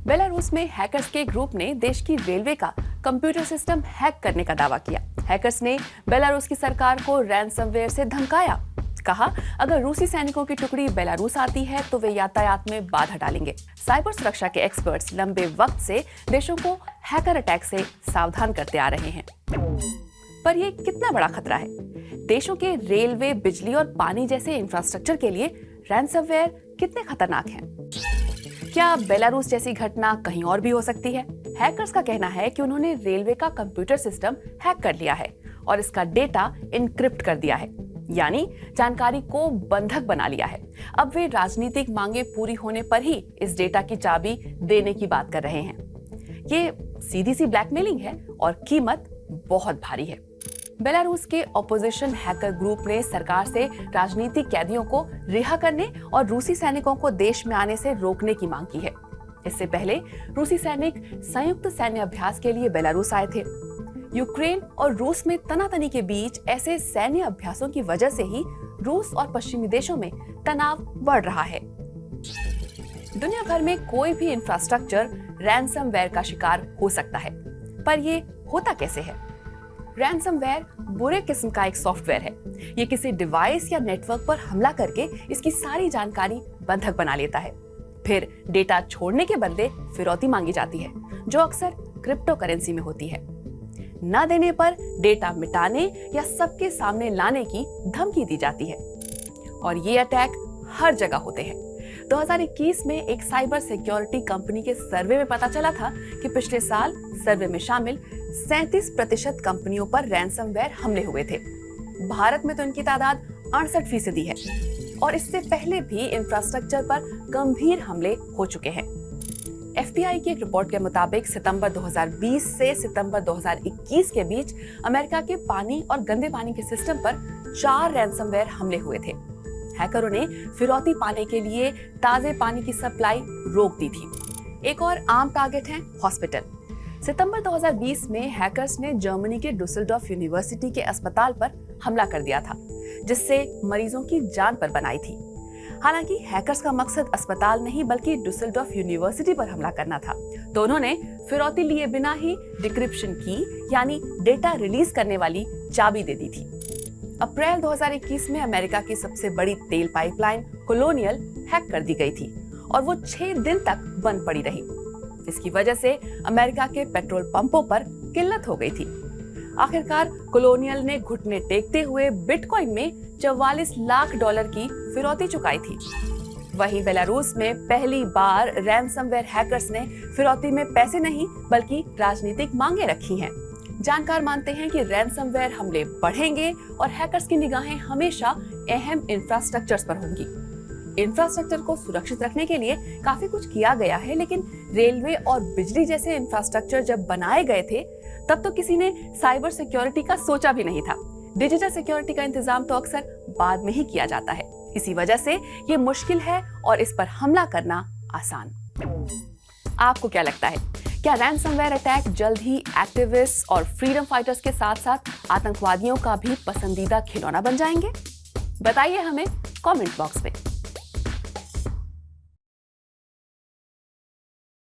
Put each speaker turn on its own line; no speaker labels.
Belarus में hackers के group ने देश की रेलवे का कंप्यूटर सिस्टम हैक करने का दावा किया। हैकर्स ने बेलारूस की सरकार को रैनसमवेयर से धमकाया। कहा, अगर रूसी सैनिकों की टुकड़ी बेलारूस आती है तो वे यातायात में बाधा डालेंगे। साइबर सुरक्षा के एक्सपर्ट्स लंबे वक्त से देशों को हैकर अटैक से सावधान करते आ रहे हैं। पर ये कितना बड़ा खतरा है? देशों के रेलवे, बिजली और पानी जैसे इंफ्रास्ट्रक्चर के लिए रैनसमवेयर कितने खतरनाक हैं? क्या बेलारूस जैसी घटना कहीं और भी हो सकती है? हैकर्स का कहना है कि उन्होंने रेलवे का कंप्यूटर सिस्टम हैक कर लिया है और इसका डेटा इनक्रिप्ट कर दिया है, यानी जानकारी को बंधक बना लिया है। अब वे राजनीतिक मांगे पूरी होने पर ही इस डेटा की चाबी देने की बात कर रहे हैं। ये सीधी सी ब्लैकमेलिंग है और कीमत बहुत भारी है। बेलारूस के ऑपोजिशन हैकर ग्रुप ने सरकार से राजनीतिक कैदियों को रिहा करने और रूसी सैनिकों को देश में आने से रोकने की मांग की है। इससे पहले रूसी सैनिक संयुक्त सैन्य अभ्यास के लिए बेलारूस आए थे। यूक्रेन और रूस में तनातनी के बीच ऐसे सैन्य अभ्यासों की वजह से ही रूस और पश्चिमी देशों में तनाव बढ़ रहा है। दुनिया भर में कोई भी इंफ्रास्ट्रक्चर रैनसमवेयर का शिकार हो सकता है, पर ये होता कैसे है? रैनसमवेयर बुरे किस्म का एक सॉफ्टवेयर है। ये किसी डिवाइस या नेटवर्क पर हमला करके इसकी सारी जानकारी बंधक बना लेता है। फिर डेटा छोड़ने के बदले फिरौती मांगी जाती है, जो अक्सर क्रिप्टो करेंसी में होती है। न देने पर डेटा मिटाने या सबके सामने लाने की धमकी दी जाती है। और ये अटैक हर जगह होते हैं। 2021 में एक साइबर सिक्योरिटी कंपनी के सर्वे में पता चला था कि पिछले साल सर्वे में शामिल 37% कंपनियों पर रैनसमवेयर हमले हुए थे। भारत में तो इनकी तादाद 68% है और इससे पहले भी इंफ्रास्ट्रक्चर पर गंभीर हमले हो चुके हैं। FBI की एक रिपोर्ट के मुताबिक सितंबर 2020 से सितंबर 2021 के बीच अमेरिका के पानी और गंदे पानी के सिस्टम पर 4 रैनसमवेयर हमले हुए थे। हैकरों ने फिरौती पाने के लिए ताजे पानी की सप्लाई रोक दी थी। एक और आम टारगेट है हॉस्पिटल। सितंबर 2020 में हैकर्स ने जर्मनी के डुसेल्डॉर्फ यूनिवर्सिटी के अस्पताल पर हमला कर दिया था, जिससे मरीजों की जान पर बनाई थी। हालांकि हैकर्स का मकसद अस्पताल नहीं बल्कि डुसेल्डॉर्फ यूनिवर्सिटी पर हमला करना था, तो उन्होंने फिरौती लिए बिना ही डिक्रिप्शन की यानी डेटा रिलीज करने वाली चाबी दे दी थी। अप्रैल 2021 में अमेरिका की सबसे बड़ी तेल पाइपलाइन कोलोनियल हैक कर दी गई थी और वो 6 दिन तक बंद पड़ी रही। इसकी वजह से अमेरिका के पेट्रोल पंपों पर किल्लत हो गई थी। आखिरकार कोलोनियल ने घुटने टेकते हुए बिटकॉइन में $44 लाख की फिरौती चुकाई थी। वहीं बेलारूस में पहली बार रैनसमवेयर हैकर्स ने फिरौती में पैसे नहीं बल्कि राजनीतिक मांगे रखी हैं। जानकार मानते हैं कि रैनसमवेयर हमले बढ़ेंगे और हैकर्स की निगाहें हमेशा अहम इंफ्रास्ट्रक्चर्स पर होंगी। इंफ्रास्ट्रक्चर को सुरक्षित रखने के लिए काफी कुछ किया गया है, लेकिन रेलवे और बिजली जैसे इंफ्रास्ट्रक्चर जब बनाए गए थे तब तो किसी ने साइबर सिक्योरिटी का सोचा भी नहीं था। डिजिटल सिक्योरिटी का इंतजाम तो अक्सर बाद में ही किया जाता है। इसी वजह से ये मुश्किल है और इस पर हमला करना आसान। आपको क्या लगता है? क्या रैनसमवेयर अटैक जल्द ही एक्टिविस्ट और फ्रीडम फाइटर्स के साथ साथ आतंकवादियों का भी पसंदीदा खिलौना बन जाएंगे? बताइए हमें कमेंट बॉक्स में।